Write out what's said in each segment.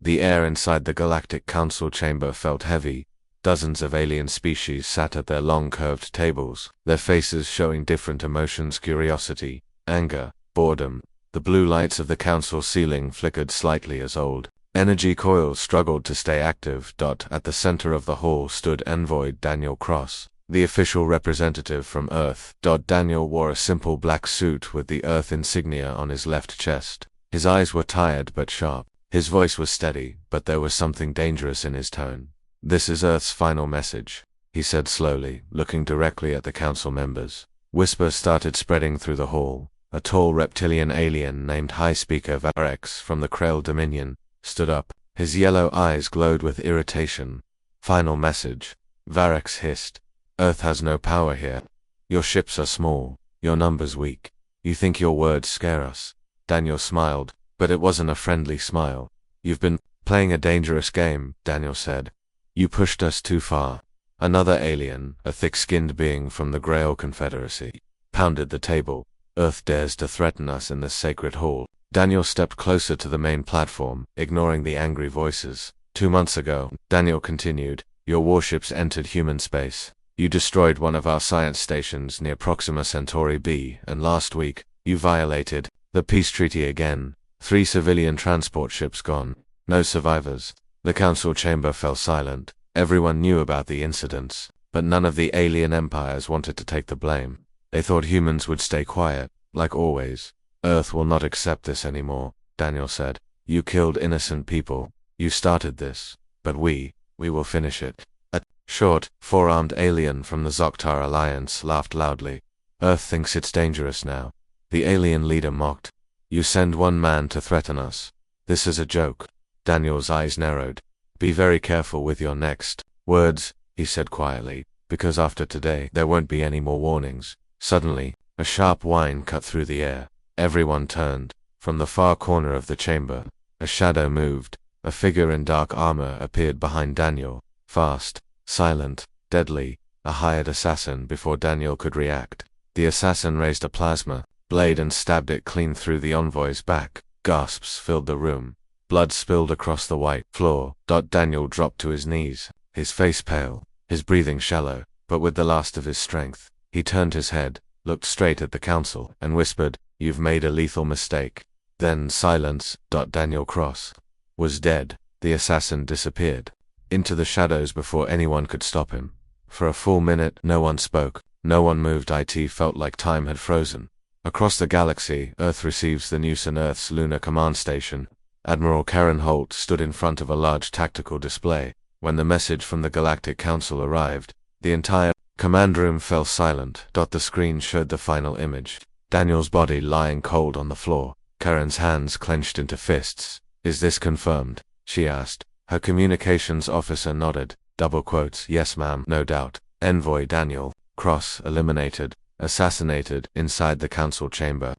The air inside the Galactic Council chamber felt heavy. Dozens of alien species sat at their long curved tables, their faces showing different emotions: curiosity, anger, boredom. The blue lights of the council ceiling flickered slightly as old energy coils struggled to stay active. At the center of the hall stood Envoy Daniel Cross, the official representative from Earth. Daniel wore a simple black suit with the Earth insignia on his left chest. His eyes were tired but sharp. His voice was steady, but there was something dangerous in his tone. "This is Earth's final message," he said slowly, looking directly at the council members. Whispers started spreading through the hall. A tall reptilian alien named High Speaker Varex from the Krell Dominion stood up. His yellow eyes glowed with irritation. "Final message," Varex hissed. "Earth has no power here. Your ships are small, your numbers weak. You think your words scare us?" Daniel smiled, but it wasn't a friendly smile. "You've been playing a dangerous game," Daniel said. "You pushed us too far." Another alien, a thick-skinned being from the Grail Confederacy, pounded the table. "Earth dares to threaten us in this sacred hall." Daniel stepped closer to the main platform, ignoring the angry voices. 2 months ago," Daniel continued, "your warships entered human space. You destroyed one of our science stations near Proxima Centauri b, and last week, you violated the peace treaty again. 3 civilian transport ships gone. No survivors." The council chamber fell silent. Everyone knew about the incidents, but none of the alien empires wanted to take the blame. They thought humans would stay quiet, like always. "Earth will not accept this anymore," Daniel said. "You killed innocent people. You started this, but we will finish it." A short, four-armed alien from the Zoktar Alliance laughed loudly. "Earth thinks it's dangerous now," the alien leader mocked. "You send one man to threaten us. This is a joke." Daniel's eyes narrowed. "Be very careful with your next words," he said quietly, "because after today there won't be any more warnings." Suddenly, a sharp whine cut through the air. Everyone turned. From the far corner of the chamber, a shadow moved. A figure in dark armor appeared behind Daniel. Fast, silent, deadly, a hired assassin before Daniel could react. The assassin raised a plasma blade and stabbed it clean through the Envoy's back. Gasps filled the room. Blood spilled across the white floor. Daniel dropped to his knees, his face pale, his breathing shallow, but with the last of his strength. He turned his head, looked straight at the council, and whispered, "You've made a lethal mistake." Then silence. Daniel Cross was dead. The assassin disappeared into the shadows before anyone could stop him. For a full minute, no one spoke. No one moved. It felt like time had frozen. Across the galaxy, Earth receives the news. In Earth's lunar command station, Admiral Karen Holt stood in front of a large tactical display. When the message from the Galactic Council arrived, the entire command room fell silent. The screen showed the final image. Daniel's body lying cold on the floor. Karen's hands clenched into fists. "Is this confirmed?" she asked. Her communications officer nodded. Double quotes, "Yes ma'am, no doubt." Envoy Daniel Cross eliminated, assassinated, inside the council chamber.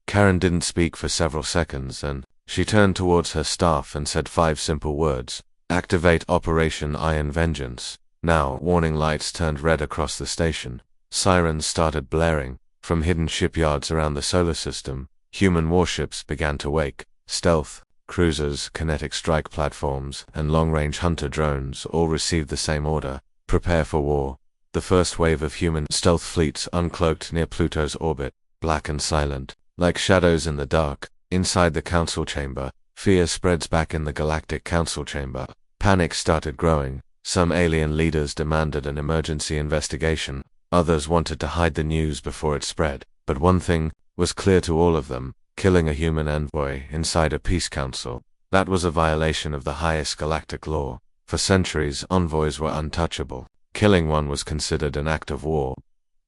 Karen didn't speak for several seconds, and she turned towards her staff and said 5 simple words. "Activate Operation Iron Vengeance." Now, warning lights turned red across the station. Sirens started blaring. From hidden shipyards around the solar system, human warships began to wake. Stealth cruisers, kinetic strike platforms, and long-range hunter drones all received the same order: prepare for war. The first wave of human stealth fleets uncloaked near Pluto's orbit, black and silent, like shadows in the dark. Inside the council chamber, fear spreads back in the Galactic Council chamber. Panic started growing. Some alien leaders demanded an emergency investigation. Others wanted to hide the news before it spread. But one thing was clear to all of them: killing a human envoy inside a peace council. That was a violation of the highest galactic law. For centuries, envoys were untouchable. Killing one was considered an act of war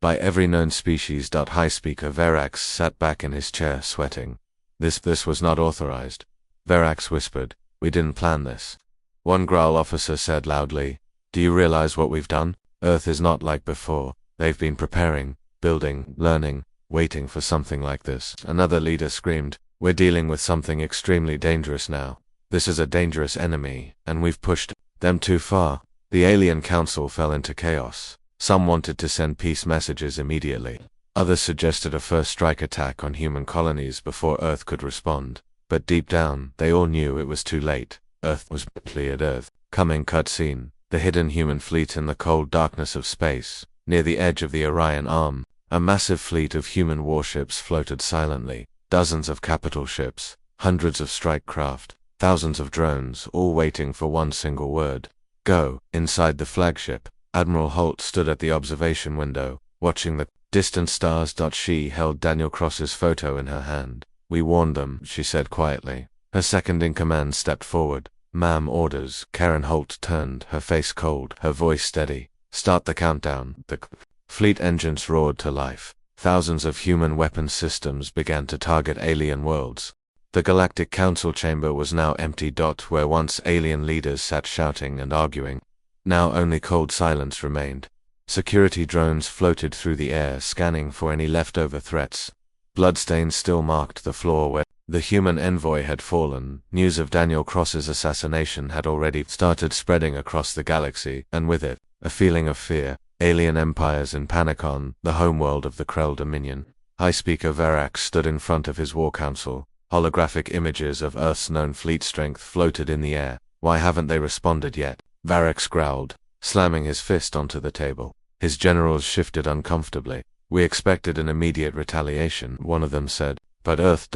by every known species. High Speaker Verax sat back in his chair, sweating. This was not authorized. Verax whispered, "We didn't plan this." One Graal officer said loudly, "Do you realize what we've done? Earth is not like before. They've been preparing, building, learning, waiting for something like this." Another leader screamed, "We're dealing with something extremely dangerous now. This is a dangerous enemy, and we've pushed them too far." The alien council fell into chaos. Some wanted to send peace messages immediately. Others suggested a first strike attack on human colonies before Earth could respond. But deep down, they all knew it was too late. Earth was cleared. Earth. Coming cutscene. The hidden human fleet in the cold darkness of space. Near the edge of the Orion Arm, a massive fleet of human warships floated silently. Dozens of capital ships, hundreds of strike craft, thousands of drones, all waiting for one single word. Go. Inside the flagship, Admiral Holt stood at the observation window, watching the distant stars. She held Daniel Cross's photo in her hand. We warned them, she said quietly. Her second-in-command stepped forward. Ma'am, orders. Karen Holt turned, her face cold, her voice steady. Start the countdown. The fleet engines roared to life. Thousands of human weapons systems began to target alien worlds. The Galactic Council chamber was now empty. Where once alien leaders sat shouting and arguing, now only cold silence remained. Security drones floated through the air, scanning for any leftover threats. Bloodstains still marked the floor where the human envoy had fallen. News of Daniel Cross's assassination had already started spreading across the galaxy, and with it, a feeling of fear. Alien empires in panic on the homeworld of the Krell Dominion. High Speaker Verax stood in front of his war council. Holographic images of Earth's known fleet strength floated in the air. Why haven't they responded yet? Verax growled, slamming his fist onto the table. His generals shifted uncomfortably. We expected an immediate retaliation, one of them said. But Earth...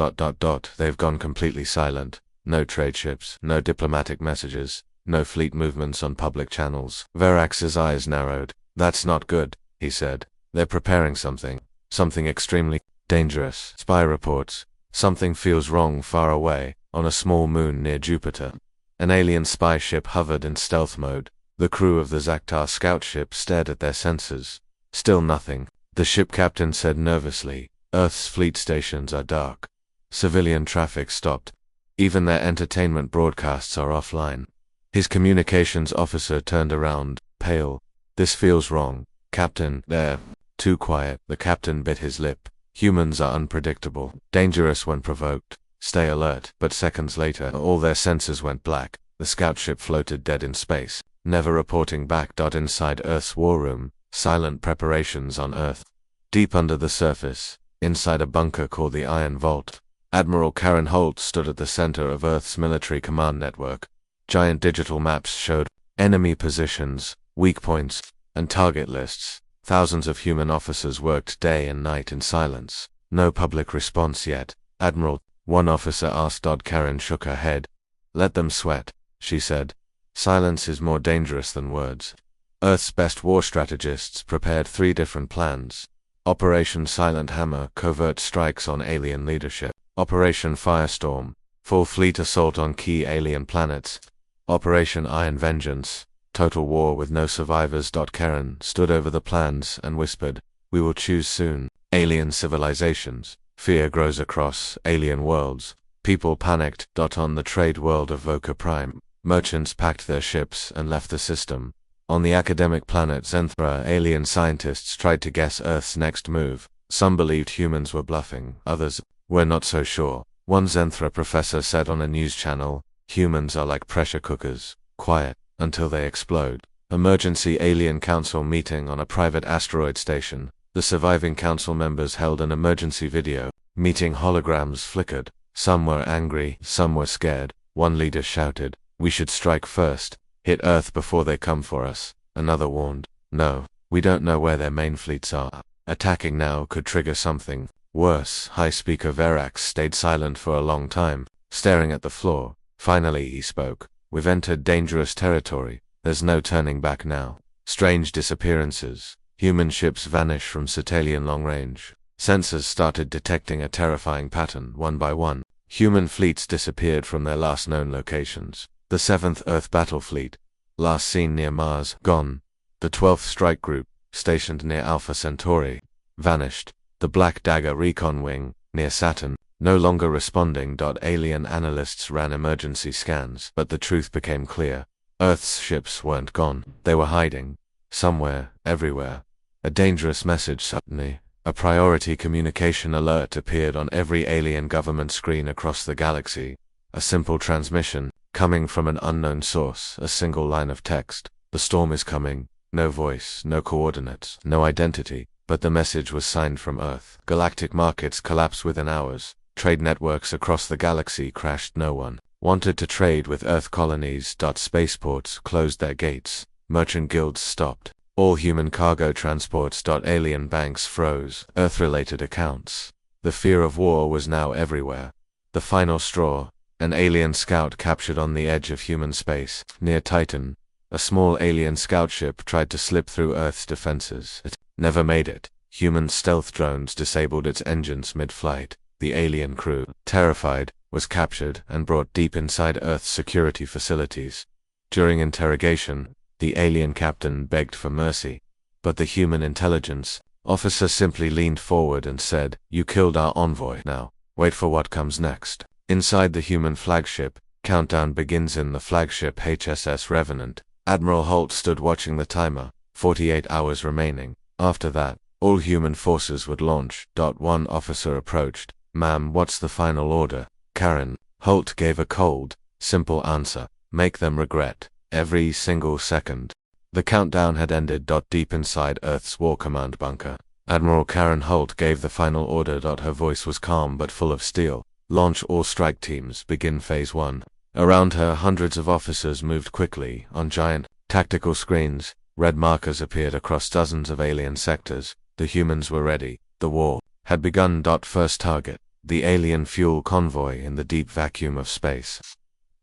They've gone completely silent. No trade ships, no diplomatic messages, no fleet movements on public channels. Verax's eyes narrowed. That's not good, he said. They're preparing something. Something extremely dangerous. Spy reports. Something feels wrong far away, on a small moon near Jupiter. An alien spy ship hovered in stealth mode. The crew of the Zaktar scout ship stared at their sensors. Still nothing. The ship captain said nervously, Earth's fleet stations are dark. Civilian traffic stopped. Even their entertainment broadcasts are offline. His communications officer turned around, pale. This feels wrong. Captain, they're too quiet. The captain bit his lip. Humans are unpredictable, dangerous when provoked. Stay alert. But seconds later, all their sensors went black. The scout ship floated dead in space, never reporting back. Inside Earth's war room, silent preparations on Earth. Deep under the surface, inside a bunker called the Iron Vault, Admiral Karen Holt stood at the center of Earth's military command network. Giant digital maps showed enemy positions, weak points, and target lists. Thousands of human officers worked day and night in silence. No public response yet. Admiral, one officer asked. Karen shook her head. Let them sweat, she said. Silence is more dangerous than words. Earth's best war strategists prepared 3 different plans. Operation Silent Hammer, covert strikes on alien leadership. Operation Firestorm, full fleet assault on key alien planets. Operation Iron Vengeance, total war with no survivors. Karen stood over the plans and whispered, we will choose soon. Alien civilizations. Fear grows across alien worlds. People panicked. On the trade world of Voca Prime, merchants packed their ships and left the system. On the academic planet Zenthra, alien scientists tried to guess Earth's next move. Some believed humans were bluffing, others were not so sure. One Zenthra professor said on a news channel, humans are like pressure cookers, quiet until they explode. Emergency Alien Council meeting on a private asteroid station. The surviving council members held an emergency video. Meeting holograms flickered. Some were angry, some were scared. One leader shouted, we should strike first, hit Earth before they come for us. Another warned, no, we don't know where their main fleets are. Attacking now could trigger something worse. High Speaker Verax stayed silent for a long time, staring at the floor. Finally he spoke. We've entered dangerous territory. There's no turning back now. Strange disappearances. Human ships vanish from Cetalian long range. Sensors started detecting a terrifying pattern. One by one, human fleets disappeared from their last known locations. The 7th Earth Battle Fleet, last seen near Mars, gone. The 12th Strike Group, stationed near Alpha Centauri, vanished. The Black Dagger Recon Wing, near Saturn, no longer responding. Alien analysts ran emergency scans, but the truth became clear. Earth's ships weren't gone. They were hiding. Somewhere, everywhere. A dangerous message suddenly. A priority communication alert appeared on every alien government screen across the galaxy. A simple transmission, coming from an unknown source, a single line of text. The storm is coming. No voice, no coordinates, no identity. But the message was signed from Earth. Galactic markets collapsed within hours. Trade networks across the galaxy crashed. No one wanted to trade with Earth colonies. Spaceports closed their gates. Merchant guilds stopped. All human cargo transports. Alien banks froze. Earth-related accounts. The fear of war was now everywhere. The final straw. An alien scout captured on the edge of human space. Near Titan, a small alien scout ship tried to slip through Earth's defenses. It never made it. Human stealth drones disabled its engines mid-flight. The alien crew, terrified, was captured and brought deep inside Earth's security facilities. During interrogation, the alien captain begged for mercy, but the human intelligence officer simply leaned forward and said, "You killed our envoy. Now, wait for what comes next." Inside the human flagship, countdown begins in the flagship HSS Revenant. Admiral Holt stood watching the timer, 48 hours remaining. After that, all human forces would launch. One officer approached. "Ma'am, what's the final order?" "Karen." Holt gave a cold, simple answer. "Make them regret every single second." The countdown had ended. Deep inside Earth's War Command bunker, Admiral Karen Holt gave the final order. Her voice was calm but full of steel. "Launch all strike teams. Begin Phase 1. Around her, hundreds of officers moved quickly. On giant, tactical screens, red markers appeared across dozens of alien sectors. The humans were ready. The war had begun. First target, the alien fuel convoy in the deep vacuum of space.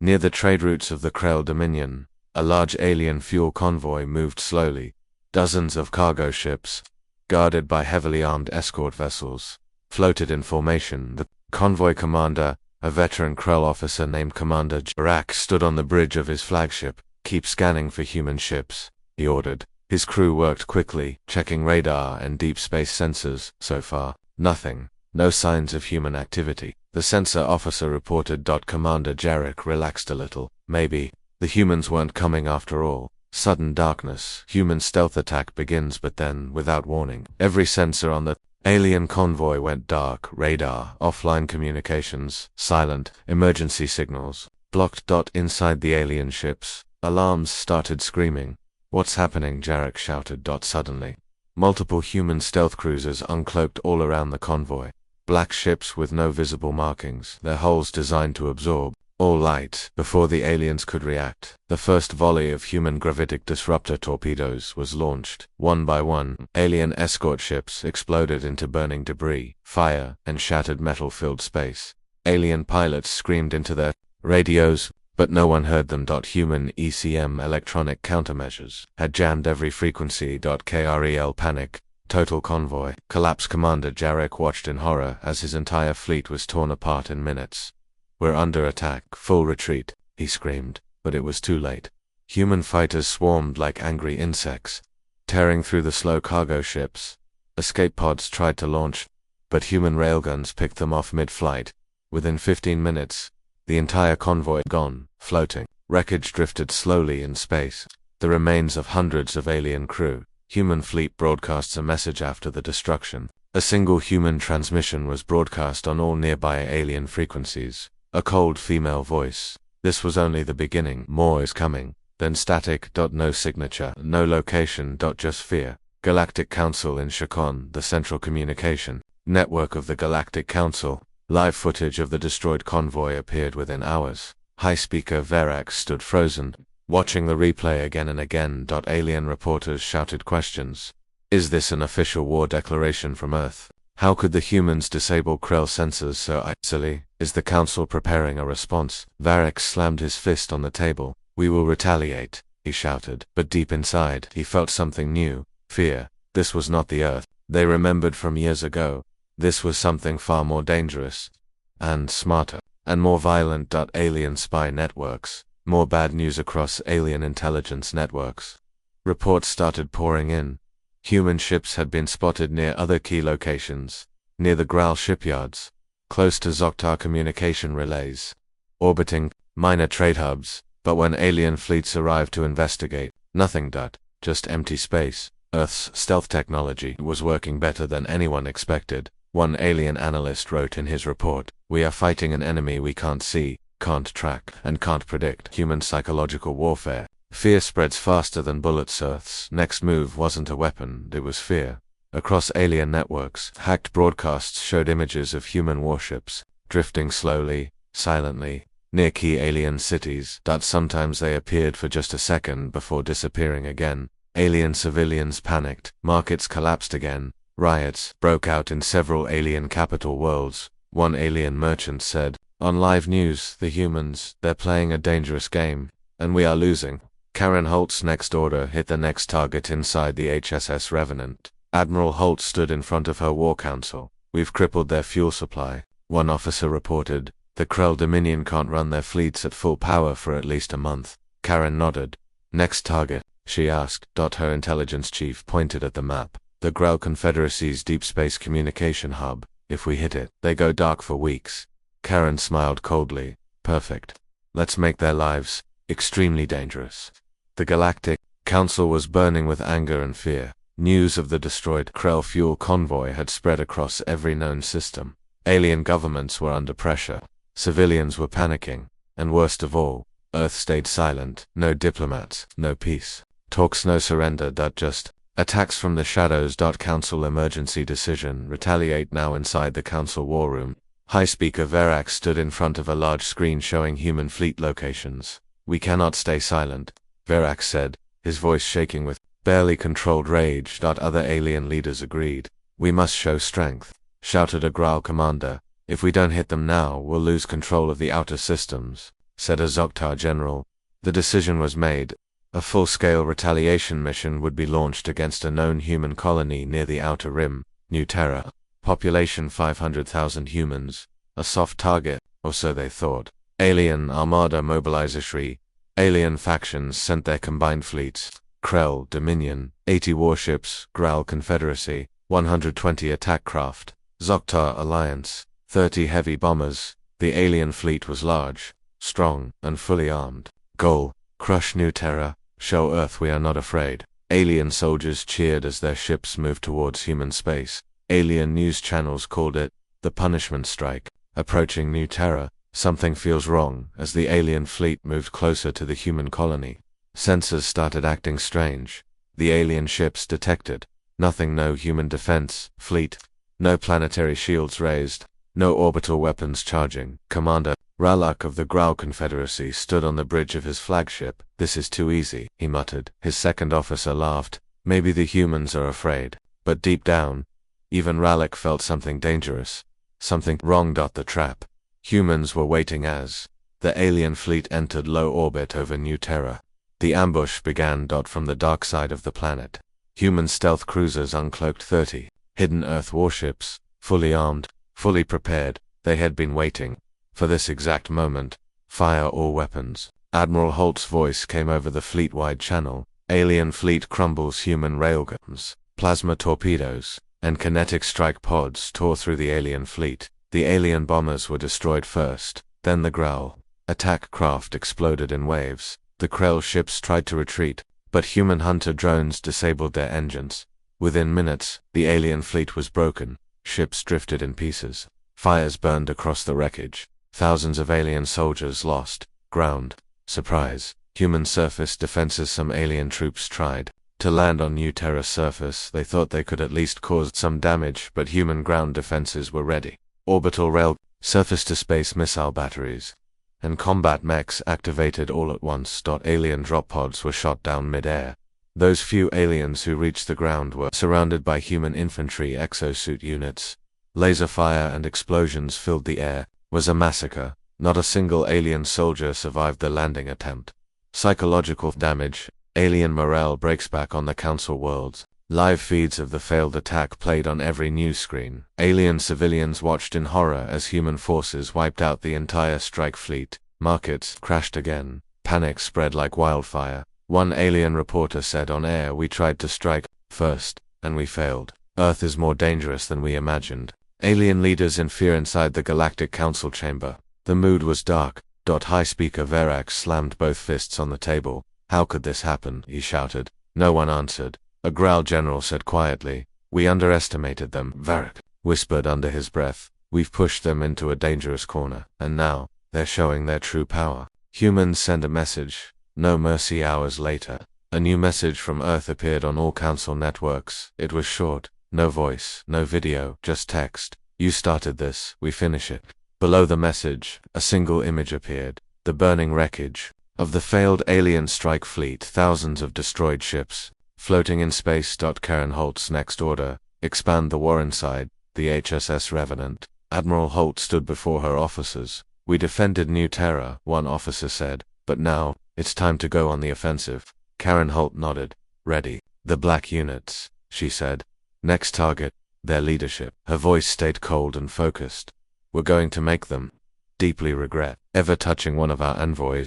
Near the trade routes of the Krell Dominion, a large alien fuel convoy moved slowly. Dozens of cargo ships, guarded by heavily armed escort vessels, floated in formation. The convoy commander, a veteran Krell officer named Commander Jarak, stood on the bridge of his flagship. "Keep scanning for human ships," he ordered. His crew worked quickly, checking radar and deep space sensors. So far, nothing. No signs of human activity. The sensor officer reported. Commander Jarak relaxed a little. Maybe the humans weren't coming after all. Sudden darkness. Human stealth attack begins, but then, without warning, every sensor on the alien convoy went dark. Radar, offline communications, silent, emergency signals, blocked. Inside the alien ships, alarms started screaming. "What's happening?" Jarak shouted. Suddenly, multiple human stealth cruisers uncloaked all around the convoy. Black ships with no visible markings, their hulls designed to absorb all light. Before the aliens could react, the first volley of human gravitic disruptor torpedoes was launched. One by one, alien escort ships exploded into burning debris, fire, and shattered metal-filled space. Alien pilots screamed into their radios, but no one heard them. Human ECM electronic countermeasures had jammed every frequency. KREL panic. Total convoy collapse. Commander Jarak watched in horror as his entire fleet was torn apart in minutes. "We're under attack. Full retreat," he screamed, but it was too late. Human fighters swarmed like angry insects, tearing through the slow cargo ships. Escape pods tried to launch, but human railguns picked them off mid-flight. Within 15 minutes, the entire convoy gone, floating. Wreckage drifted slowly in space. The remains of hundreds of alien crew. Human fleet broadcasts a message after the destruction. A single human transmission was broadcast on all nearby alien frequencies. A cold female voice. "This was only the beginning. More is coming." Then static. No signature, no location. Just fear. Galactic Council in Shakon, the central communication network of the Galactic Council. Live footage of the destroyed convoy appeared within hours. High speaker Verax stood frozen, watching the replay again and again. Alien reporters shouted questions. "Is this an official war declaration from Earth? How could the humans disable Krell sensors so easily? Is the Council preparing a response?" Verax slammed his fist on the table. "We will retaliate," he shouted. But deep inside, he felt something new. Fear. This was not the Earth they remembered from years ago. This was something far more dangerous, and smarter, and more violent. Alien spy networks. More bad news across alien intelligence networks. Reports started pouring in. Human ships had been spotted near other key locations, near the Graal shipyards, close to Zoktar communication relays, orbiting minor trade hubs. But when alien fleets arrived to investigate, nothing. Just empty space. Earth's stealth technology was working better than anyone expected. One alien analyst wrote in his report, "We are fighting an enemy we can't see, can't track, and can't predict." Human psychological warfare. Fear spreads faster than bullets. Earth's next move wasn't a weapon, it was fear. Across alien networks, hacked broadcasts showed images of human warships, drifting slowly, silently, near key alien cities. Sometimes they appeared for just a second before disappearing again. Alien civilians panicked, markets collapsed again, riots broke out in several alien capital worlds. One alien merchant said, on live news, the humans, they're playing a dangerous game, and we are losing. Karen Holt's next order hit the next target inside the HSS Revenant. Admiral Holt stood in front of her war council. We've crippled their fuel supply, one officer reported. The Krell Dominion can't run their fleets at full power for at least a month. Karen nodded. Next target, she asked. Her intelligence chief pointed at the map. The Grell Confederacy's deep space communication hub. If we hit it, they go dark for weeks. Karen smiled coldly. Perfect. Let's make their lives extremely dangerous. The Galactic Council was burning with anger and fear. News of the destroyed Krell fuel convoy had spread across every known system. Alien governments were under pressure. Civilians were panicking. And worst of all, Earth stayed silent. No diplomats, no peace. Talks, no surrender. Just attacks from the shadows. Council emergency decision. Retaliate now. Inside the council war room, High Speaker Verak stood in front of a large screen showing human fleet locations. We cannot stay silent, Verak said, his voice shaking with barely controlled rage. Other alien leaders agreed. We must show strength, shouted a Graal commander. If we don't hit them now, we'll lose control of the outer systems, said a Zoktar general. The decision was made. A full-scale retaliation mission would be launched against a known human colony near the Outer Rim, New Terra. Population 500,000 humans. A soft target, or so they thought. Alien Armada mobilization. Alien factions sent their combined fleets. Krell Dominion, 80 warships. Graal Confederacy, 120 attack craft. Zoktar Alliance, 30 heavy bombers. The alien fleet was large, strong, and fully armed. Goal: crush New Terra, show Earth we are not afraid. Alien soldiers cheered as their ships moved towards human space. Alien news channels called it the punishment strike. Approaching New Terra, something feels wrong as the alien fleet moved closer to the human colony. Sensors started acting strange. The alien ships detected nothing. No human defense fleet, no planetary shields raised, no orbital weapons charging. Commander Ralak of the Graal Confederacy stood on the bridge of his flagship. This is too easy, he muttered. His second officer laughed. Maybe the humans are afraid, but deep down, even Ralak felt something dangerous. Something wrong. The trap. Humans were waiting as the alien fleet entered low orbit over New Terra. The ambush began. From the dark side of the planet, human stealth cruisers uncloaked 30 hidden Earth warships, fully armed, fully prepared. They had been waiting for this exact moment. Fire all weapons. Admiral Holt's voice came over the fleet-wide channel. Alien fleet crumbles. Human railguns, plasma torpedoes, and kinetic strike pods tore through the alien fleet. The alien bombers were destroyed first, then the Graal attack craft exploded in waves. The Krell ships tried to retreat, but human hunter drones disabled their engines. Within minutes, the alien fleet was broken. Ships drifted in pieces. Fires burned across the wreckage. Thousands of alien soldiers lost ground. Surprise. Human surface defenses. Some alien troops tried to land on New Terra's surface. They thought they could at least cause some damage, but human ground defenses were ready. Orbital rail, surface-to-space missile batteries, and combat mechs activated all at once. Alien drop pods were shot down mid-air. Those few aliens who reached the ground were surrounded by human infantry exosuit units. Laser fire and explosions filled the air. Was a massacre. Not a single alien soldier survived the landing attempt. Psychological damage. Alien morale breaks back on the Council worlds. Live feeds of the failed attack played on every news screen. Alien civilians watched in horror as human forces wiped out the entire strike fleet. Markets crashed again. Panic spread like wildfire. One alien reporter said on air, "We tried to strike first, and we failed. Earth is more dangerous than we imagined." Alien leaders in fear inside the Galactic Council chamber. The mood was dark. High Speaker Verak slammed both fists on the table. "How could this happen?" he shouted. No one answered. A Graal general said quietly, "We underestimated them." Verak whispered under his breath, "We've pushed them into a dangerous corner, and now, they're showing their true power." Humans send a message. No mercy. Hours later, a new message from Earth appeared on all Council networks. It was short. No voice, no video, just text. "You started this, we finish it." Below the message, a single image appeared. The burning wreckage of the failed alien strike fleet, thousands of destroyed ships, floating in space. Karen Holt's next order: expand the war inside the HSS Revenant. Admiral Holt stood before her officers. We defended New Terra, one officer said, but now, it's time to go on the offensive. Karen Holt nodded. Ready. The black units, she said. Next target, their leadership. Her voice stayed cold and focused. We're going to make them deeply regret ever touching one of our envoys.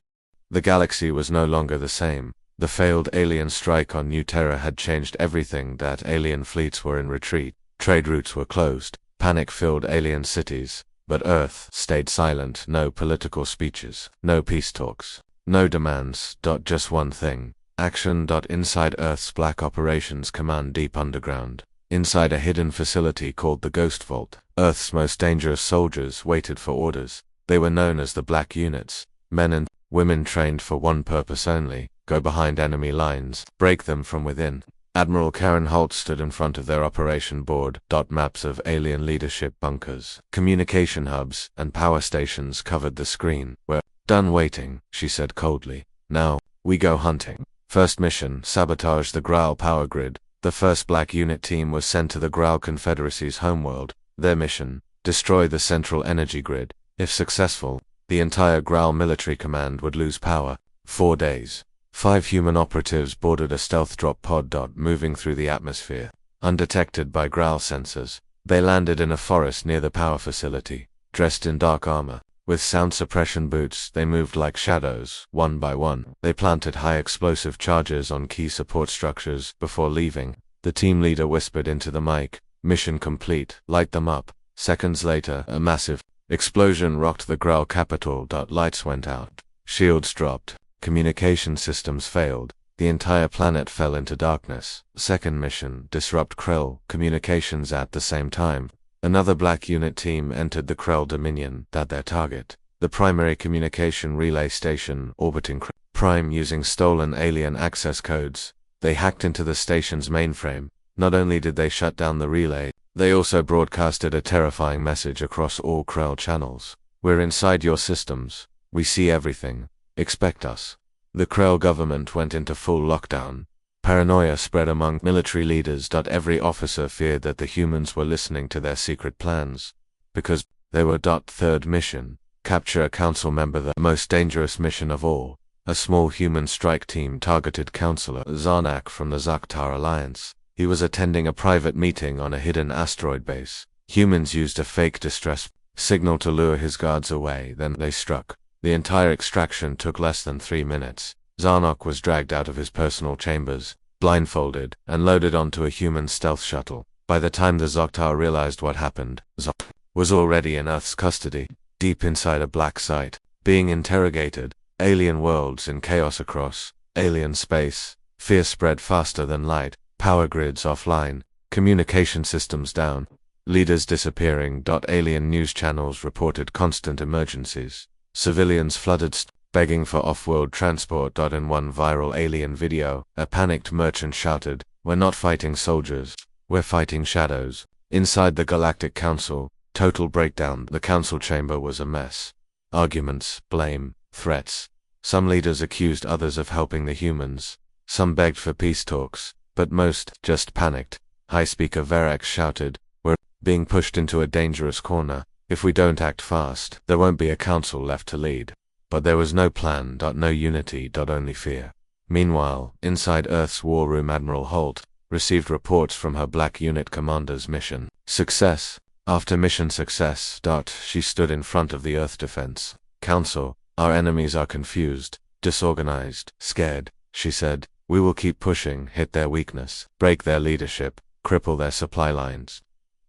The galaxy was no longer the same. The failed alien strike on New Terra had changed everything. That alien fleets were in retreat. Trade routes were closed. Panic filled alien cities. But Earth stayed silent. No political speeches. No peace talks. No demands. Just one thing. Action. Inside Earth's Black Operations Command deep underground, inside a hidden facility called the Ghost Vault, Earth's most dangerous soldiers waited for orders. They were known as the Black Units, men and women trained for one purpose only: go behind enemy lines, break them from within. Admiral Karen Holt stood in front of their operation board. Maps of alien leadership bunkers, communication hubs, and power stations covered the screen. We're done waiting, she said coldly. Now, we go hunting. First mission: sabotage the Graal power grid. The first Black Unit team was sent to the Graal Confederacy's homeworld. Their mission: destroy the central energy grid. If successful, the entire Graal military command would lose power. 4 days. 5 human operatives boarded a stealth drop pod. Moving through the atmosphere, undetected by Graal sensors, they landed in a forest near the power facility. Dressed in dark armor, with sound suppression boots, they moved like shadows. One by one, they planted high explosive charges on key support structures. Before leaving, the team leader whispered into the mic, "Mission complete, light them up." Seconds later, a massive explosion rocked the Graal capital. Lights went out. Shields dropped. Communication systems failed. The entire planet fell into darkness. Second mission: disrupt Krell communications. At the same time, another Black Unit team entered the Krell Dominion. Their target: the primary communication relay station orbiting Prime. Using stolen alien access codes, they hacked into the station's mainframe. Not only did they shut down the relay, they also broadcasted a terrifying message across all Krell channels. "We're inside your systems. We see everything. Expect us." The Krell government went into full lockdown. Paranoia spread among military leaders. Every officer feared that the humans were listening to their secret plans. Because they were. Third mission: capture a council member. The most dangerous mission of all. A small human strike team targeted Counselor Zarnak from the Zaktar Alliance. He was attending a private meeting on a hidden asteroid base. Humans used a fake distress signal to lure his guards away, then they struck. The entire extraction took less than 3 minutes. Zarnak was dragged out of his personal chambers, blindfolded, and loaded onto a human stealth shuttle. By the time the Zoktar realized what happened, Zarnak was already in Earth's custody, deep inside a black site, being interrogated. Alien worlds in chaos across alien space. Fear spread faster than light. Power grids offline. Communication systems down. Leaders disappearing. Alien news channels reported constant emergencies. Civilians flooded, begging for off-world transport. In one viral alien video, a panicked merchant shouted, "We're not fighting soldiers, we're fighting shadows." Inside the Galactic Council, total breakdown. The council chamber was a mess. Arguments, blame, threats. Some leaders accused others of helping the humans. Some begged for peace talks, but most just panicked. High Speaker Verax shouted, "We're being pushed into a dangerous corner. If we don't act fast, there won't be a council left to lead." But there was no plan. No unity. Only fear. Meanwhile, inside Earth's war room, Admiral Holt received reports from her Black Unit commander's mission success. After mission success. She stood in front of the Earth Defense Council. "Our enemies are confused, disorganized, scared," she said. "We will keep pushing, hit their weakness, break their leadership, cripple their supply lines."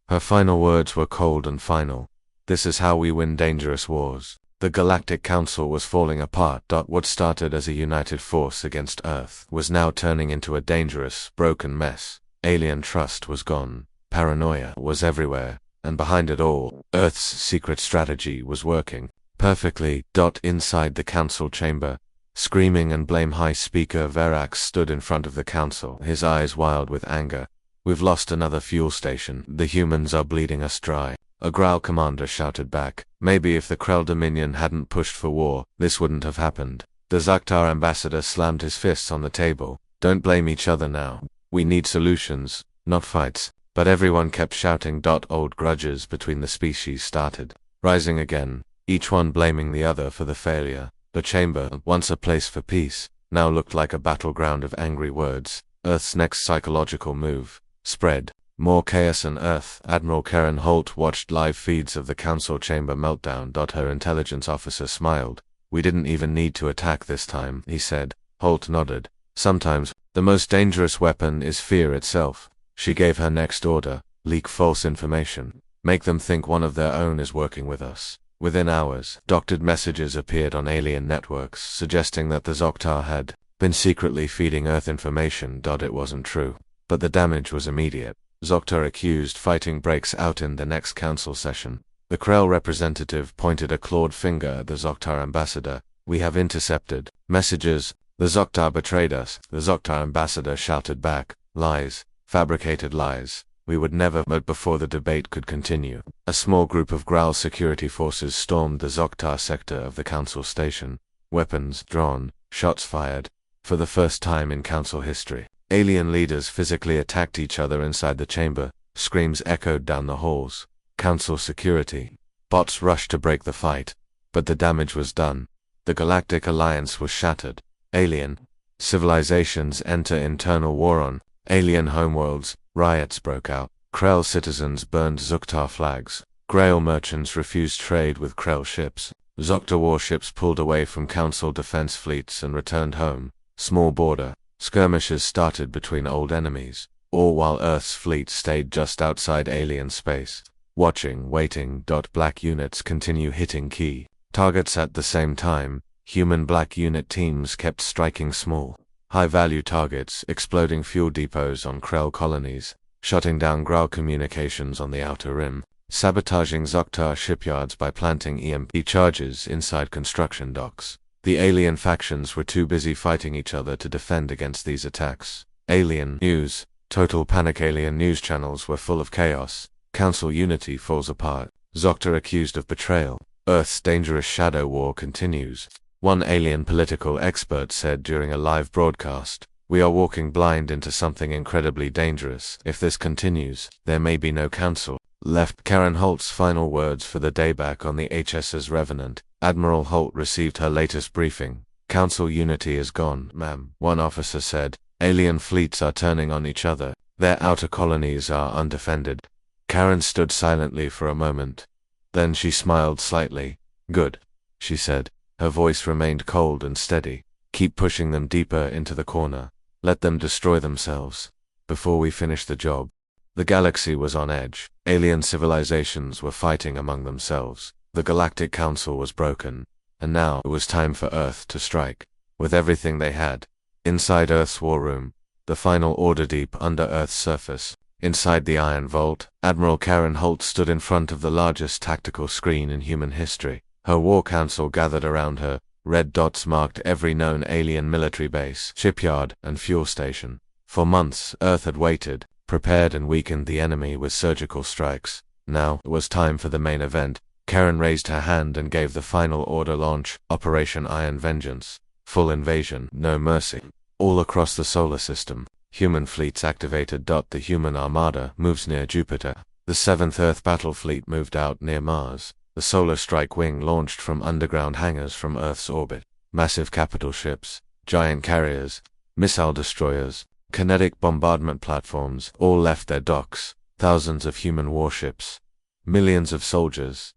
Her final words were cold and final. "This is how we win dangerous wars." The Galactic Council was falling apart. What started as a united force against Earth was now turning into a dangerous, broken mess. Alien trust was gone. Paranoia was everywhere. And behind it all, Earth's secret strategy was working perfectly. Inside the council chamber, screaming and blame, High Speaker Verax stood in front of the council, his eyes wild with anger. "We've lost another fuel station. The humans are bleeding us dry. A Growl commander shouted back. Maybe if the Krell Dominion hadn't pushed for war, this wouldn't have happened. The Zhuktar ambassador slammed his fists on the table. Don't blame each other now. We need solutions, not fights. But everyone kept shouting. Old grudges between the species started rising again, each one blaming the other for the failure. The chamber, once a place for peace, now looked like a battleground of angry words. Earth's next psychological move. Spread more chaos on Earth. Admiral Karen Holt watched live feeds of the council chamber meltdown. Her intelligence officer smiled. We didn't even need to attack this time, he said. Holt nodded. Sometimes, the most dangerous weapon is fear itself. She gave her next order. Leak false information. Make them think one of their own is working with us. Within hours, doctored messages appeared on alien networks, suggesting that the Zhuktar had been secretly feeding Earth information. It wasn't true. But the damage was immediate. Zhuktar accused fighting breaks out in the next council session. The Krell representative pointed a clawed finger at the Zhuktar ambassador. We have intercepted messages. The Zhuktar betrayed us. The Zhuktar ambassador shouted back. Lies. Fabricated lies. We would never. But before the debate could continue, a small group of Growl security forces stormed the Zhuktar sector of the council station. Weapons drawn, shots fired. For the first time in council history, alien leaders physically attacked each other inside the chamber. Screams echoed down the halls. Council security bots rushed to break the fight, but the damage was done. The Galactic Alliance was shattered. Alien civilizations enter internal war on alien homeworlds. Riots broke out. Krell citizens burned Zhuktar flags. Grail merchants refused trade with Krell ships. Zhuktar warships pulled away from council defense fleets and returned home. Small border skirmishes started between old enemies, all while Earth's fleet stayed just outside alien space. Watching, waiting. Black units continue hitting key targets at the same time. Human black unit teams kept striking small, high-value targets, exploding fuel depots on Krell colonies, shutting down Growl communications on the outer rim, sabotaging Zhuktar shipyards by planting EMP charges inside construction docks. The alien factions were too busy fighting each other to defend against these attacks. Alien news. Total panic. Alien news channels were full of chaos. Council unity falls apart. Zhuktar accused of betrayal. Earth's dangerous shadow war continues. One alien political expert said during a live broadcast, "We are walking blind into something incredibly dangerous. If this continues, there may be no council left." Karen Holt's final words for the day. Back on the HSS Revenant, Admiral Holt received her latest briefing. Council unity is gone, ma'am, one officer said. Alien fleets are turning on each other. Their outer colonies are undefended. Karen stood silently for a moment. Then she smiled slightly. Good, she said. Her voice remained cold and steady. Keep pushing them deeper into the corner. Let them destroy themselves before we finish the job. The galaxy was on edge. Alien civilizations were fighting among themselves. The Galactic Council was broken. And now it was time for Earth to strike. With everything they had. Inside Earth's war room, the final order deep under Earth's surface. Inside the Iron Vault, Admiral Karen Holt stood in front of the largest tactical screen in human history. Her war council gathered around her. Red dots marked every known alien military base, shipyard, and fuel station. For months, Earth had waited, prepared and weakened the enemy with surgical strikes. Now, it was time for the main event. Karen raised her hand and gave the final order: launch, Operation Iron Vengeance. Full invasion, no mercy. All across the solar system, human fleets activated. The Human Armada moves near Jupiter. The 7th Earth Battle Fleet moved out near Mars. The Solar Strike Wing launched from underground hangars from Earth's orbit. Massive capital ships, giant carriers, missile destroyers, kinetic bombardment platforms all left their docks. Thousands of human warships. Millions of soldiers.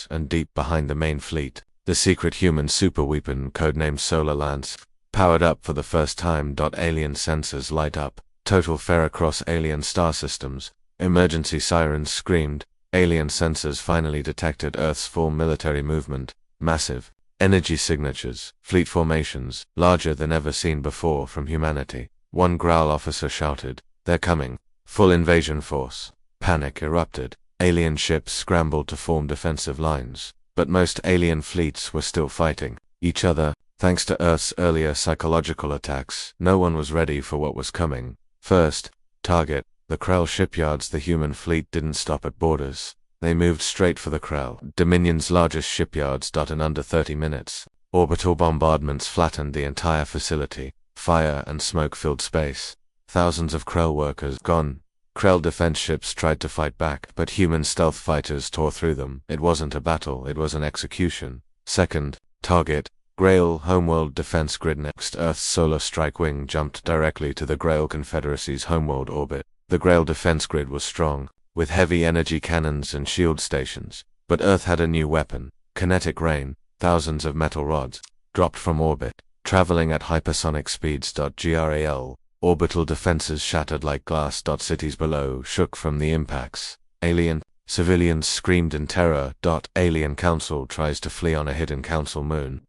And deep behind the main fleet, the secret human superweapon codenamed Solar Lance. Powered up for the first time. Alien sensors light up. Total fare across alien star systems. Emergency sirens screamed. Alien sensors finally detected Earth's full military movement. Massive energy signatures, fleet formations, larger than ever seen before from humanity. One Growl officer shouted, "They're coming. Full invasion force." Panic erupted. Alien ships scrambled to form defensive lines. But most alien fleets were still fighting each other. Thanks to Earth's earlier psychological attacks, no one was ready for what was coming. First, target. The Krell shipyards. The human fleet didn't stop at borders. They moved straight for the Krell, Dominion's largest shipyards. In under 30 minutes, orbital bombardments flattened the entire facility. Fire and smoke filled space. Thousands of Krell workers gone. Krell defense ships tried to fight back, but human stealth fighters tore through them. It wasn't a battle, it was an execution. Second, target, Grail Homeworld Defense Grid. Next, Earth's Solar Strike Wing jumped directly to the Grail Confederacy's homeworld orbit. The Grail defense grid was strong, with heavy energy cannons and shield stations. But Earth had a new weapon, kinetic rain. Thousands of metal rods dropped from orbit, traveling at hypersonic speeds. Grail. Orbital defenses shattered like glass. Cities below shook from the impacts. Alien. Civilians screamed in terror. Alien Council tries to flee on a hidden council moon.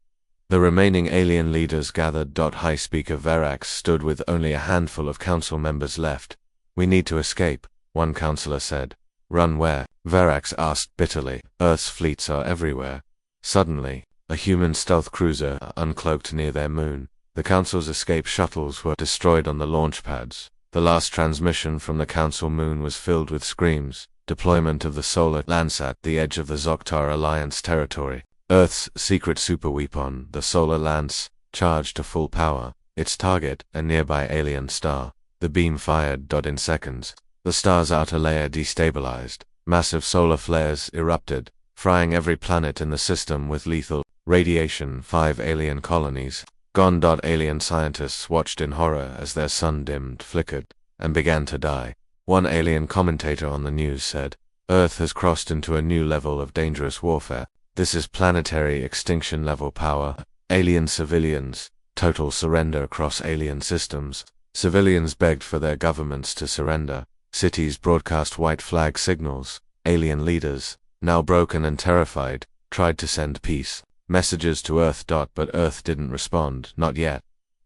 The remaining alien leaders gathered. High Speaker Verax stood with only a handful of council members left. We need to escape, one councillor said. Run where? Verax asked bitterly. Earth's fleets are everywhere. Suddenly, a human stealth cruiser uncloaked near their moon. The council's escape shuttles were destroyed on the launch pads. The last transmission from the council moon was filled with screams. Deployment of the Solar Lance at the edge of the Zoktar Alliance territory. Earth's secret superweapon, the Solar Lance, charged to full power. Its target, a nearby alien star. The beam fired. In seconds, the star's outer layer destabilized. Massive solar flares erupted, frying every planet in the system with lethal radiation. 5 alien colonies gone. Alien scientists watched in horror as their sun dimmed, flickered, and began to die. One alien commentator on the news said, Earth has crossed into a new level of dangerous warfare. This is planetary extinction level power. Alien civilians, total surrender across alien systems. Civilians begged for their governments to surrender. Cities broadcast white flag signals. Alien leaders, now broken and terrified, tried to send peace messages to Earth. But Earth didn't respond, not yet.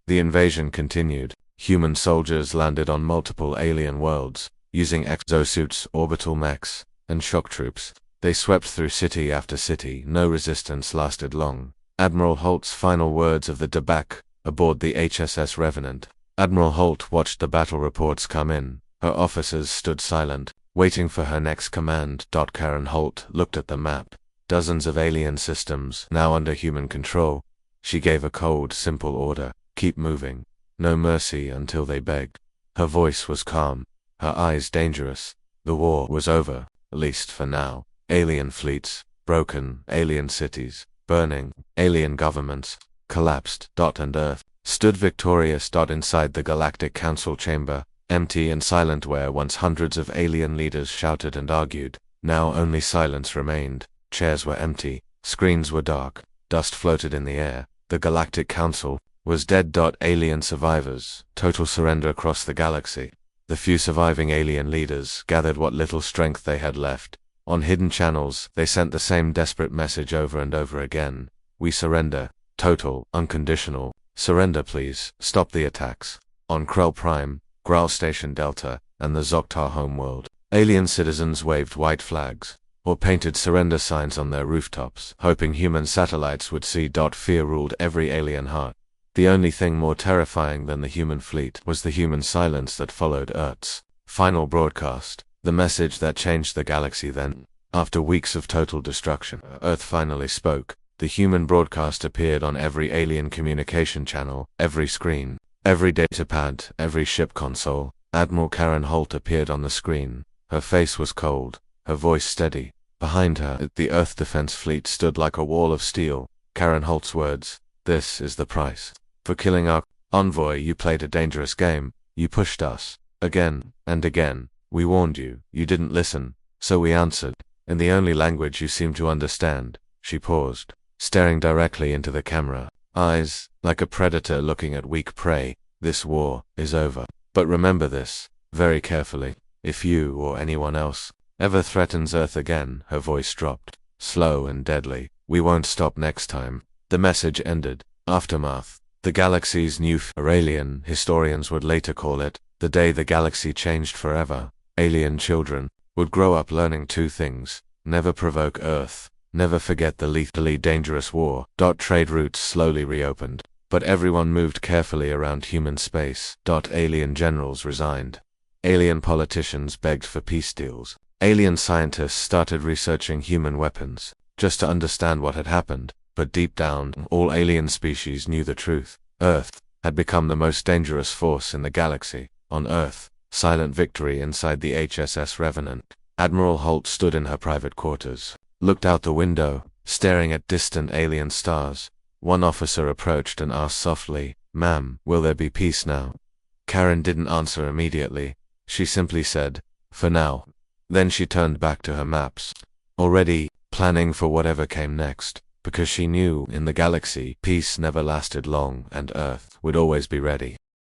The invasion continued. Human soldiers landed on multiple alien worlds, using exosuits, orbital mechs, and shock troops. They swept through city after city. No resistance lasted long. Admiral Holt's final words of the debacle aboard the HSS Revenant. Admiral Holt watched the battle reports come in. Her officers stood silent, waiting for her next command. Karen Holt looked at the map. Dozens of alien systems, now under human control. She gave a cold, simple order. Keep moving. No mercy until they beg. Her voice was calm, her eyes dangerous. The war was over, at least for now. Alien fleets, broken, alien cities, burning, alien governments, collapsed. And Earth stood victorious. Inside the Galactic Council chamber, empty and silent where once hundreds of alien leaders shouted and argued, now only silence remained. Chairs were empty, screens were dark, dust floated in the air. The Galactic Council was dead. Alien survivors, total surrender across the galaxy. The few surviving alien leaders gathered what little strength they had left. On hidden channels, they sent the same desperate message over and over again. We surrender. Total, unconditional. Surrender please. Stop the attacks. On Krell Prime, Grail Station Delta, and the Zoktar homeworld, alien citizens waved white flags, or painted surrender signs on their rooftops, hoping human satellites would see. Fear ruled every alien heart. The only thing more terrifying than the human fleet was the human silence that followed Earth's final broadcast. The message that changed the galaxy then. After weeks of total destruction, Earth finally spoke. The human broadcast appeared on every alien communication channel, every screen, every datapad, every ship console. Admiral Karen Holt appeared on the screen. Her face was cold, her voice steady. Behind her, the Earth Defense Fleet stood like a wall of steel. Karen Holt's words, "This is the price. For killing our envoy, you played a dangerous game. You pushed us. Again and again. We warned you. You didn't listen. So we answered. In the only language you seem to understand." She paused, staring directly into the camera. Eyes, like a predator looking at weak prey. This war is over. But remember this, very carefully. If you, or anyone else, ever threatens Earth again, her voice dropped, slow and deadly, we won't stop next time. The message ended. Aftermath. The galaxy's new alien, historians would later call it, the day the galaxy changed forever. Alien children would grow up learning two things: never provoke Earth, never forget the lethally dangerous war. Trade routes slowly reopened, but everyone moved carefully around human space. Alien generals resigned. Alien politicians begged for peace deals. Alien scientists started researching human weapons, just to understand what had happened, but deep down, all alien species knew the truth. Earth had become the most dangerous force in the galaxy. On Earth, silent victory inside the HSS Revenant. Admiral Holt stood in her private quarters, looked out the window, staring at distant alien stars. One officer approached and asked softly, "Ma'am, will there be peace now?" Karen didn't answer immediately. She simply said, "For now." Then she turned back to her maps, already planning for whatever came next, because she knew in the galaxy peace never lasted long and Earth would always be ready.